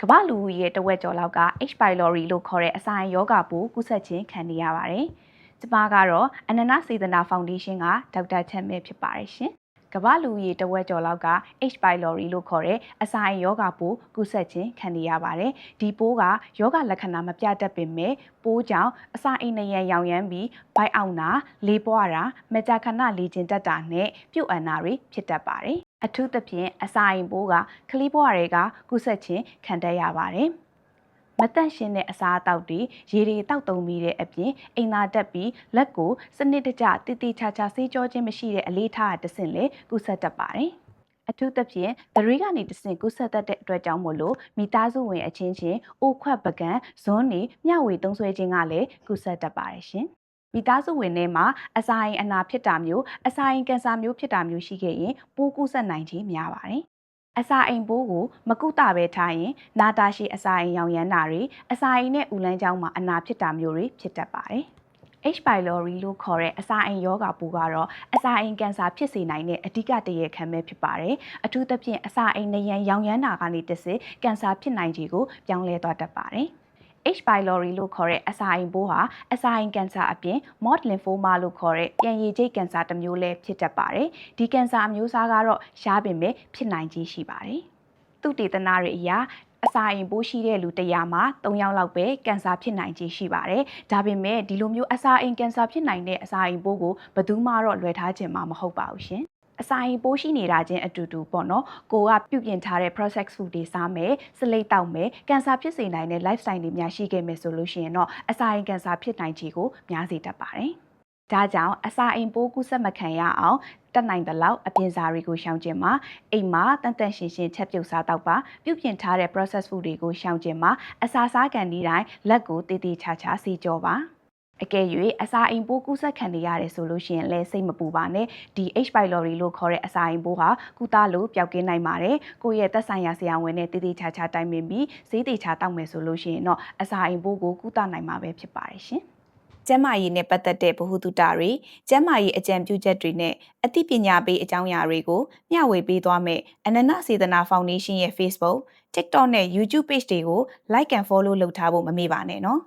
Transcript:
ကမ္ဘာလူဦးရေတဝက်ကျော်လောက်က H. pylori လို့ခေါ်တဲ့အစာအိမ်ရောဂါပိုးကူးစက်ခြင်းခံနေရပါတယ်။ကျမကတော့ Anana Sedana Foundation ကဒေါက်တာချမ်းမဲဖြစ်ပါတယ်ရှင်။ကမ္ဘာလူဦးရေတဝက်ကျော်လောက်က H. pylori လို့ခေါ်တဲ့အစာအိမ်ရောဂါပိုးကူးစက်ခြင်းခံနေရပါတယ်။ဒီပိုးကရောဂါလက္ခဏာမပြတတ်ပေမဲ့ပိုးကြောင့်အစာအိမ်နရံရောင်ရမ်းပြီးဘိုက်အောင်တာလေပွားတာမကြာခဏလေကျင်တတ်တာနဲ့ပြုတ်အန်တာတွေဖြစ်တတ်ပါတယ်။အထူးသဖြင့်အစာအိမ်ပိုးကကလေးဘဝတွေကကူးစက်ခြင်းခံတတ်ရပါတယ်။မတန့်ရှင်းတဲ့အစာအသောက်တွေရေတွေတောက်သုံးပြီးတဲ့အပြင်အိမ်သာတက်ပြီးလက်ကိုစနစ်တကျတိတိကျကျဆေးကြောခြင်းမရှိတဲ့အလေးထားအတဆင့်လေကူးစက်တတ်ပါတယ်။အထူးသဖြင့်သတိကနေတဆင့်ကူးစက်တတ်တဲ့အတွက်ကြောင့်မို့လို့မိသားစုဝင်အချင်းချင်းအိုခွက်ပကံဇွန်းနေမျှဝေသုံးစွဲခြင်းကလည်းကူးစက်တတ်ပါတယ်ရှင်။မိသားစုဝင်ထဲမှာအစာအိမ်အနာဖြစ်တာမျိုးအစာအိမ်ကင်ဆာမျိုးဖြစ်တာမျိုးရှိခဲ့ရင်ပိုးကူးစက်နိုင်ခြင်းများပါတယ်။အစာအိမ်ပိုးကိုမကုသပဲထားရင်နာတာရှည်အစာအိမ်ရောင်ရမ်းတာတွေအစာအိမ်နဲ့ဦးလန်းကြောင်းမှာအနာဖြစ်တာမျိုးတွေဖြစ်တတ်ပါတယ်။ H. pylori လို့ခေါ်တဲ့အစာအိမ်ရောဂါပိုးကတော့အစာအိမ်ကင်ဆာဖြစ်စေနိုင်တဲ့အဓိကတရေခံပဲဖြစ်ပါတယ်။အထူးသဖြင့်အစာအိမ်နရံရောင်ရမ်းတာကနေတဆင့်ကင်ဆာဖြစ်နိုင်ခြေကိုပြောင်းလဲသွားတတ်ပါတယ်။ H. pylori လို့ခေါ်တဲ့အစာအိမ်ပိုးဟာအစာအိမ်ကင်ဆာအပြင် Mott lymphoma လို့ခေါ်တဲ့ပြန်ရည်ကျိတ်ကင်ဆာတစ်မျိုးလည်းဖြစ်တတ်ပါတယ်။ဒီကင်ဆာအမျိုးအစားကတော့ရှားပင်ပဲဖြစ်နိုင်ခြေရှိပါတယ်။သုတေသနတွေအရအစာအိမ်ပိုးရှိတဲ့လူ100မှာ3ယောက်လောက်ပဲကင်ဆာဖြစ်နိုင်ခြေရှိပါတယ်။ဒါပေမဲ့ဒီလိုမျိုးအစာအိမ်ကင်ဆာဖြစ်နိုင်တဲ့အစာအိမ်ပိုးကိုဘယ်သူမှတော့လွယ်ထားခြင်းမဟုတ်ပါဘူးရှင်။အစာအိမ်ပိုးရှိနေတာချင်းအတူတူပေါ့နော်ကိုကပြုပြင်ထားတဲ့ processed food တွေစားမယ်စလိတ်တောက်မယ်ကင်ဆာဖြစ်စေနိုင်တဲ့ lifestyle တွေများရှိခဲ့မယ်ဆိုလို့ရှိရင်တော့အစာအိမ်ကင်ဆာဖြစ်နိုင်ခြေကိုများစေတတ်ပါတယ်။ဒါကြောင့်အစာအိမ်ပိုးကူးစက်မခံရအောင်တက်နိုင်သလောက်အပြင်စားတွေကိုရှောင်ကျဉ်ပါအိမ်မှာတန်တန်ရှင်းရှင်းချက်ပြုတ်စားတော့ပါပြုပြင်ထားတဲ့ process food တွေကိုရှောင်ကျဉ်ပါအစာစားကန်ဒီတိုင်းလက်ကိုတည်တည်ချာချာဆေးကြောပါအကယ်၍အစာအိမ်ပိုးကူးစက်ခံနေရတယ်ဆိုလို့ရှိရင်လည်းစိတ်မပူပါနဲ့ဒီ H. pylori လို့ခေါ်တဲ့အစာအိမ်ပိုးဟာကုသလို့ပျောက်ကင်းနိုင်ပါတယ်ကိုယ့်ရဲ့သက်ဆိုင်ရာဆရာဝန်နဲ့တည်တည်ချာချာတိုင်ပင်ပြီးဆေးတည်ချာတောက်မယ်ဆိုလို့ရှိရင်တော့အစာအိမ်ပိုးကိုကုသနိုင်မှာပဲဖြစ်ပါတယ်ရှင်ကျန်းမာရေးနဲ့ပတ်သက်တဲ့ဗဟုသုတတွေကျန်းမာရေးအကြံပြုချက်တွေနဲ့အသိပညာပေးအကြောင်းအရာတွေကိုမျှဝေပေးသွားမယ်Anana Sedana Foundation ရဲ့ Facebook, TikTok နဲ့ YouTube Page တွေကို Like and Follow လုပ်ထားဖို့မမေ့ပါနဲ့နော်